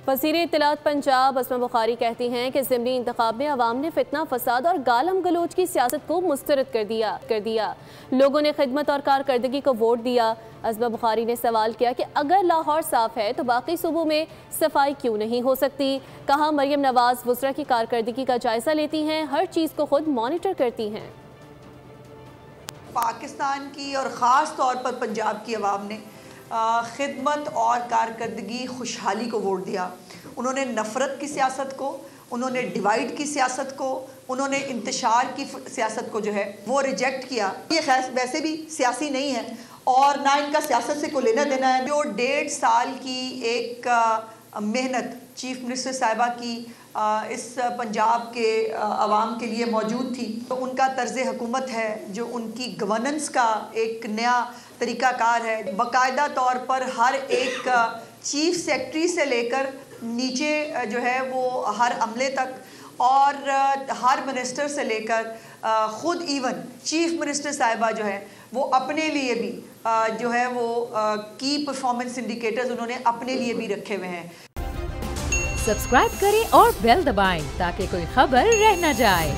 وزیر اطلاعات پنجاب اسما بخاری کہتی ہیں کہ ضمنی انتخاب میں عوام نے فتنہ فساد اور گالم گلوچ کی سیاست کو مسترد کر دیا لوگوں نے خدمت اور کارکردگی کو ووٹ دیا۔ اسما بخاری نے سوال کیا کہ اگر لاہور صاف ہے تو باقی صوبوں میں صفائی کیوں نہیں ہو سکتی؟ کہا مریم نواز وزراء کی کارکردگی کا جائزہ لیتی ہیں، ہر چیز کو خود مانیٹر کرتی ہیں۔ پاکستان کی اور خاص طور پر پنجاب کی عوام نے خدمت اور کارکردگی خوشحالی کو ووٹ دیا۔ انہوں نے نفرت کی سیاست کو، انہوں نے ڈیوائیڈ کی سیاست کو، انہوں نے انتشار کی سیاست کو جو ہے وہ ریجیکٹ کیا۔ یہ ویسے بھی سیاسی نہیں ہے اور نہ ان کا سیاست سے کوئی لینا دینا ہے۔ جو 1.5 سال کی ایک محنت چیف منسٹر صاحبہ کی اس پنجاب کے عوام کے لیے موجود تھی، تو ان کا طرز حکومت ہے، جو ان کی گورننس کا ایک نیا طریقہ کار ہے، باقاعدہ طور پر ہر ایک چیف سیکرٹری سے لے کر نیچے جو ہے وہ ہر عملے تک اور ہر منسٹر سے لے کر خود ایون چیف منسٹر صاحبہ جو ہے وہ اپنے لیے بھی جو ہے وہ کی پرفارمنس انڈیکیٹرز انہوں نے اپنے لیے بھی رکھے ہوئے ہیں۔ سبسکرائب کریں اور بیل دبائیں تاکہ کوئی خبر رہ نہ جائے۔